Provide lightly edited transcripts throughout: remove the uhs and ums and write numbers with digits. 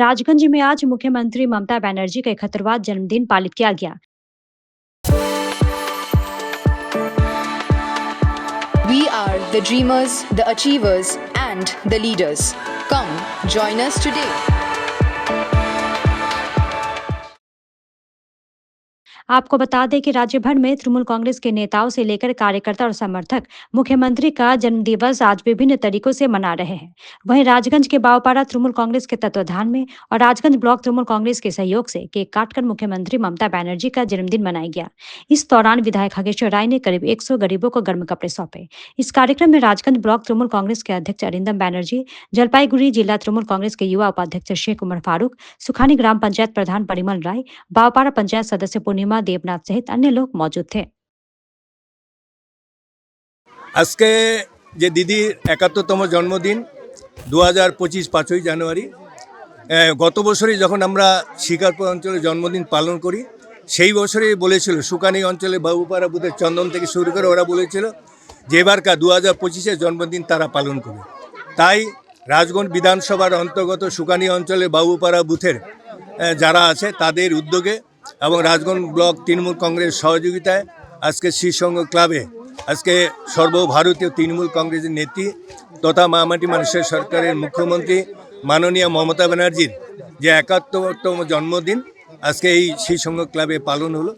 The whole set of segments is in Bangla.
राजगंज में आज मुख्यमंत्री ममता बनर्जी का 71वां जन्मदिन पालित किया गया। We are the dreamers, the achievers, and the leaders. Come, join us today. आपको बता दें कि राज्य भर में तृणमूल कांग्रेस के नेताओं से लेकर कार्यकर्ता और समर्थक मुख्यमंत्री का जन्मदिवस आज विभिन्न तरीकों से मना रहे हैं। वहीं राजगंज के बावपाड़ा तृणमूल कांग्रेस के तत्वाधान में और राजगंज ब्लॉक तृणमूल कांग्रेस के सहयोग से केक काटकर मुख्यमंत्री ममता बनर्जी का जन्मदिन मनाया गया। इस दौरान विधायक खगेश्वर राय ने करीब 100 गरीबों को गर्म कपड़े सौंपे। इस कार्यक्रम में राजगंज ब्लॉक तृणमूल कांग्रेस के अध्यक्ष अरिंदम बनर्जी, जलपाईगुड़ी जिला तृणमूल कांग्रेस के युवा उपाध्यक्ष शेख उमर फारूक, सुखानी ग्राम पंचायत प्रधान परिमल राय, बावपाड़ा पंचायत सदस्य पूर्णिमा देवनाथ सहित अन्य लोग मौजूद थे। আজকে যে দিদির ৭১তম জন্মদিন ২০২৫ ৫ই জানুয়ারি, গত বছরই যখন আমরা শিকারপুর অঞ্চলে জন্মদিন পালন করি সেই বছরই বলেছিল সুকানি অঞ্চলে বাবুপাড়া বুথের চন্দন থেকে শুরু করে ওরা বলেছিল যে এবারকার ২০২৫-এর জন্মদিন তারা পালন করবে। তাই রাজগঞ্জ বিধানসভার অন্তর্গত সুকানি অঞ্চলে বাবুপাড়া বুথের যারা আছে তাদের উদ্যোগে এবং রাজগঞ্জ ব্লক তৃণমূল কংগ্রেস সহযোগিতায় আজকে শ্রীসংঘ ক্লাবে আজকে সর্বভারতীয় তৃণমূল কংগ্রেসের নেত্রী তথা মামাটি মানুষের সরকারের মুখ্যমন্ত্রী মাননীয় মমতা ব্যানার্জির যে ৭১তম জন্মদিন আজকে এই শ্রীসংঘ ক্লাবে পালন হলো।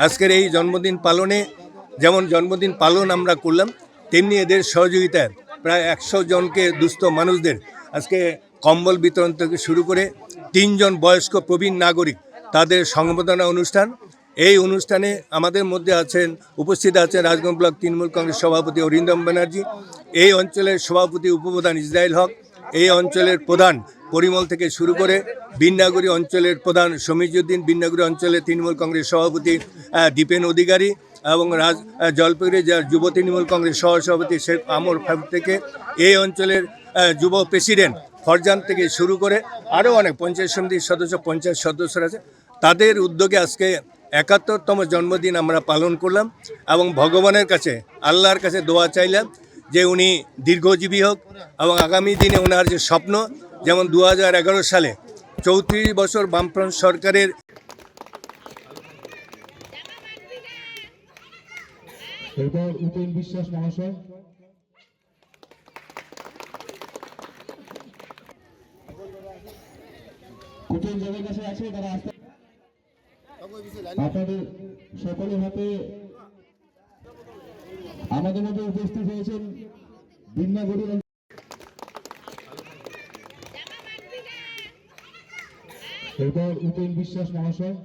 আজকের এই জন্মদিন পালনে যেমন জন্মদিন পালন আমরা করলাম, তেমনি এদের সহযোগিতায় প্রায় ১০০ জনকে দুস্থ মানুষদের আজকে কম্বল বিতরণ থেকে শুরু করে ৩ জন বয়স্ক প্রবীণ নাগরিক তাদের সংবর্ধনা অনুষ্ঠান। এই অনুষ্ঠানে আমাদের মধ্যে উপস্থিত আছেন রাজগঞ্জ ব্লক তৃণমূল কংগ্রেস সভাপতি অরিন্দম ব্যানার্জি, এই অঞ্চলের সভাপতি উপপ্রধান ইসরায়েল হক, এই অঞ্চলের প্রধান পরিমল থেকে শুরু করে বিন্যাগুড়ি অঞ্চলের প্রধান সমীজউদ্দিন, বিন্যাগুড়ি অঞ্চলের তৃণমূল কংগ্রেস সভাপতি দীপেন অধিকারী এবং জলপাইগুড়ি যুব তৃণমূল কংগ্রেস সহসভাপতি শেখ আমর ফারুক থেকে এই অঞ্চলের যুব প্রেসিডেন্ট ফরজান থেকে শুরু করে আরও অনেক পঞ্চায়েত সমিতির সদস্য, পঞ্চায়েত সদস্যরা আছে, তাদের উদ্যোগে আজকে ৭১তম জন্মদিন আমরা পালন করলাম এবং ভগবানের কাছে, আল্লাহর কাছে দোয়া চাইলাম যে উনি দীর্ঘজীবী হোক এবং আগামী দিনে ওনার যে স্বপ্ন, যেমন ২০১১ সালে ৩৪ বছর বামফ্রন্ট সরকারের এরপর উপেন বিশ্বাস মহাশয়। কুটুম যাদের কাছে আছে তারা আসতে, আপনাদের সকলের হাতে আমাদের মধ্যে উপস্থিত হয়েছেন বিন্যাগুড়ি এরপর উপেন বিশ্বাস মহাশয়।